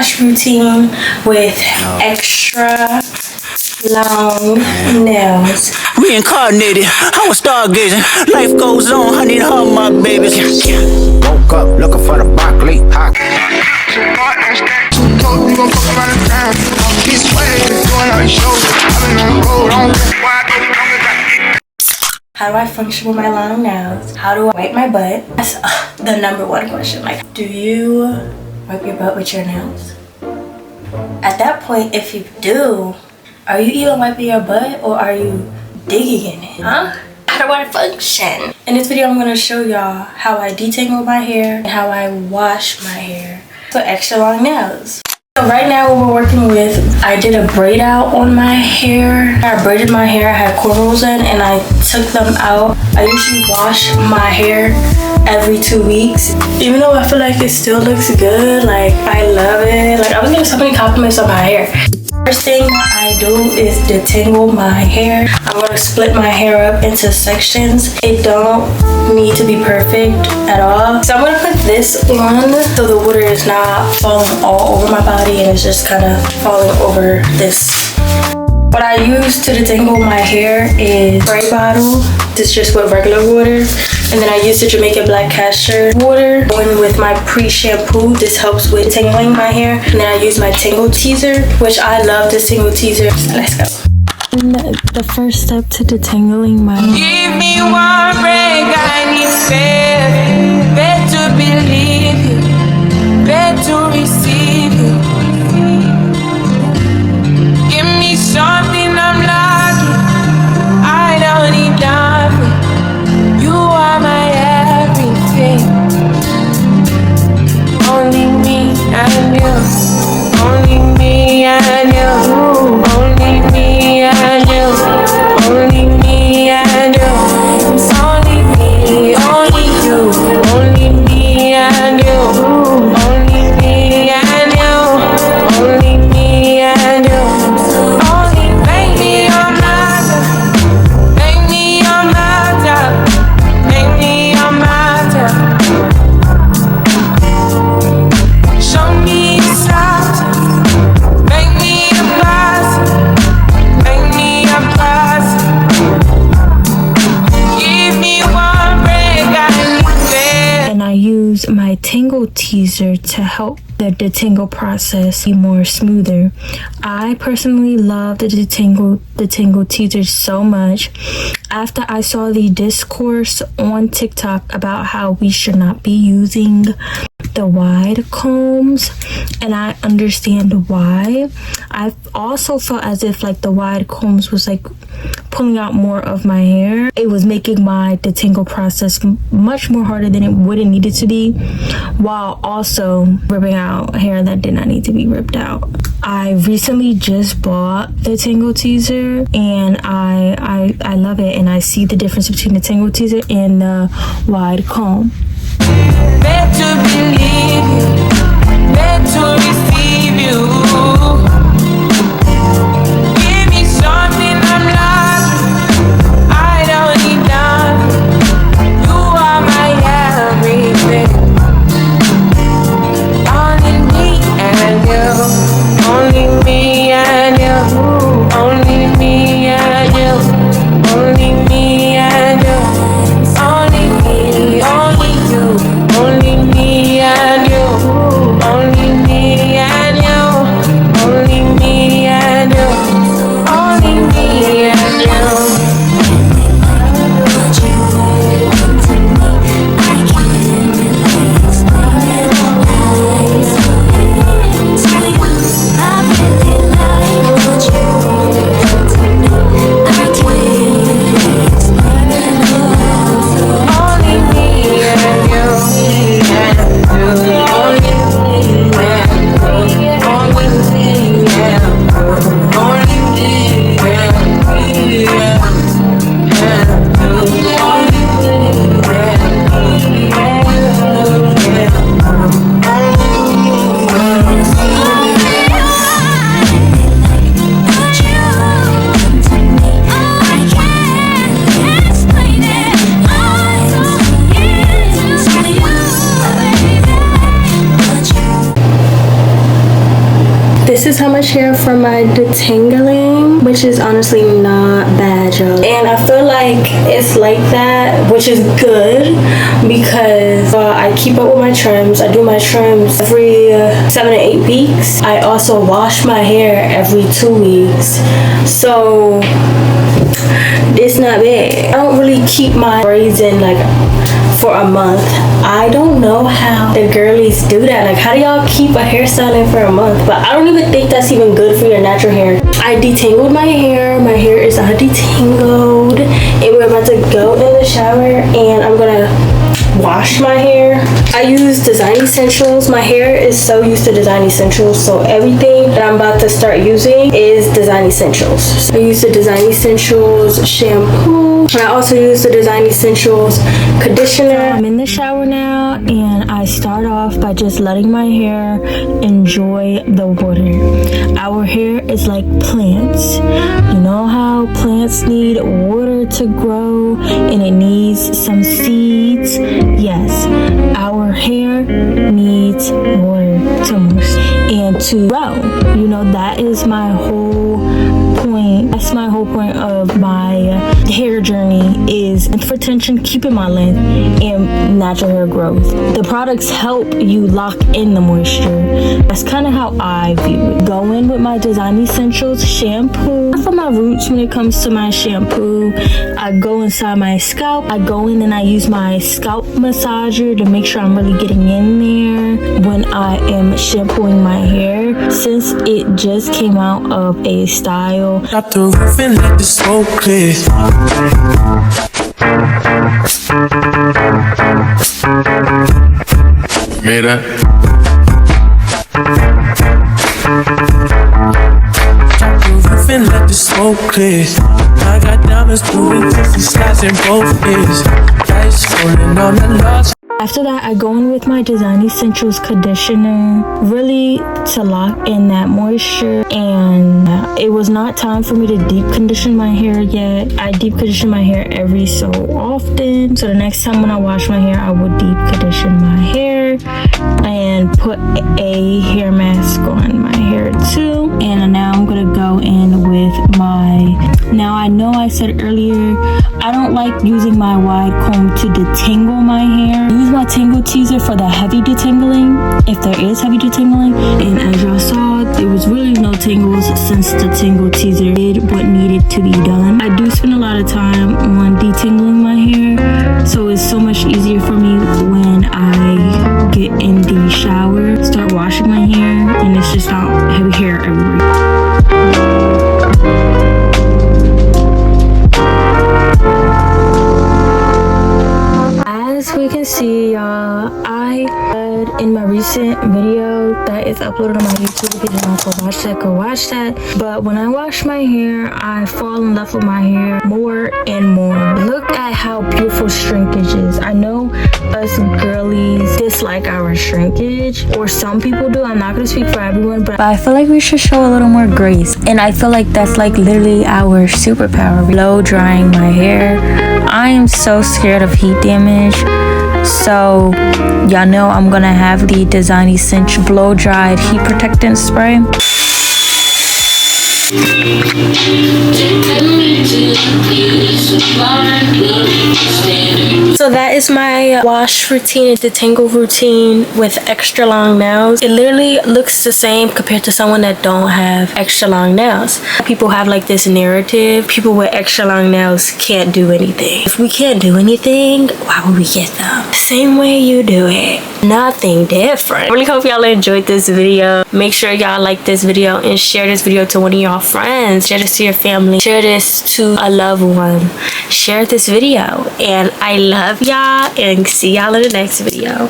wash routine with extra long nails. Reincarnated, I was stargazing. Life goes on, I need all my babies. Woke up looking for the broccoli. How do I function with my long nails? How do I wipe my butt? That's the #1 question. Like, do you wipe your butt with your nails? At that point, if you do, are you even wiping your butt or are you digging in it? Huh? How do I function? In this video, I'm going to show y'all how I detangle my hair and how I wash my hair for extra long nails. So right now what we're working with, I did a braid out on my hair. I braided my hair, I had cornrows in, and I took them out. I usually wash my hair every 2 weeks. Even though I feel like it still looks good, like I love it. Like I was getting so many compliments on my hair. First thing I do is detangle my hair. I'm gonna split my hair up into sections. It don't need to be perfect at all. So I'm gonna put this on so the water is not falling all over my body and it's just kind of falling over this. What I use to detangle my hair is spray bottle. This is just with regular water. And then I use the Jamaican Black Castor water. Going with my pre-shampoo. This helps with tangling my hair. And then I use my Tingle Teaser, which I love this Tingle Teaser. Let's go. The first step to detangling my hair. Give me one break, I need faith. Better believe you, better receive you. Give me something I'm lacking. I don't need nothing. You are my everything. Only me and you. Only me and you. Only me and you. Only me and you. It's only me, only you. Only me and you. Only me and you. Only me and you. Only make me your matter. Make me your matter. Make me your matter. Show me something. Make me a pass. Make me a pass. Give me one break, I need it. And I use my Tingle Teaser to help the detangle process be more smoother. I personally love the Tingle Teaser so much. After I saw the discourse on TikTok about how we should not be using the wide combs, and I understand why. I also felt as if like the wide combs was like pulling out more of my hair. It was making my detangle process much more harder than it would have needed to be, while also ripping out hair that did not need to be ripped out. I recently just bought the Tingle Teaser and I love it, and I see the difference between the Tingle Teaser and the wide comb. Better believe you, better receive you. Give me something I'm lacking. I don't need nothing. You are my everything. Only me and you. Only me and you. Only me and you. Only me and you. Only me, only you. Only me and you. Only me this is how much hair for my detangling, which is honestly not bad, y'all. And I feel like it's like that, which is good because I keep up with my trims. I do my trims every 7 to 8 weeks. I also wash my hair every 2 weeks. So it's not bad. I don't really keep my braids in like for a month. I don't know how the girlies do that. Like, how do y'all keep a hairstyle in for a month? But I don't even think that's even good for your natural hair. I detangled my hair. My hair is all detangled, and we're about to go in the shower, and I'm gonna wash my hair. I use Design Essentials. My hair is so used to Design Essentials, so everything that I'm about to start using is Design Essentials. So I use the Design Essentials shampoo, and I also use the Design Essentials conditioner. I'm in the shower now, and I start off by just letting my hair enjoy the water. Our hair is like plants. You know how plants need water to grow, and it needs some seeds? Yes, our hair needs water to moist and to grow. You know, that is my whole point. That's my whole point of my hair journey, is for tension, keeping my length, and natural hair growth. The products help you lock in the moisture. That's kind of how I view it. Go in with my Design Essentials shampoo. For my roots, when it comes to my shampoo, I go inside my scalp. I go in and I use my scalp massager to make sure I'm really getting in there when I am shampooing my hair, since it just came out of a style. Drop the roof and let the smoke clear. Mira. Drop the roof and let the smoke clear. I got diamonds moving, slides in both ears. Dice falling on the lost. After that, I go in with my Design Essentials conditioner, really to lock in that moisture. And it was not time for me to deep condition my hair yet. I deep condition my hair every so often. So the next time when I wash my hair, I would deep condition my hair and put a hair mask on my hair too. And now I'm gonna go in with my, now I know I said earlier, I don't like using my wide comb to detangle my hair. Use my tangle teaser for the heavy detangling, if there is heavy detangling. And as y'all saw, there was really no tangles since the tangle teaser did what needed to be done. I do spend a lot of time on detangling my hair, so it's so much easier for me when I get in the shower, start washing my hair, and it's just not heavy hair everywhere. As we can see, y'all, I said in my recent video that is uploaded on my YouTube. If you did not go watch that. But when I wash my hair, I fall in love with my hair more and more. Look at how beautiful shrinkage is. I know us girlies dislike our shrinkage, or some people do. I'm not gonna speak for everyone, but I feel like we should show a little more grace. And I feel like that's like literally our superpower. Blow drying my hair. I am so scared of heat damage. So y'all know I'm gonna have the Design Essential blow dried heat protectant spray. So that is my wash routine and detangle routine with extra long nails. It literally looks the same compared to someone that don't have extra long nails. People have like this narrative, people with extra long nails can't do anything. If we can't do anything, why would we get them? Same way you do it, nothing different. I really hope y'all enjoyed this video. Make sure y'all like this video and share this video to one of y'all friends. Share this to your family. Share this to a loved one. Share this video. And I love y'all, and see y'all in the next video.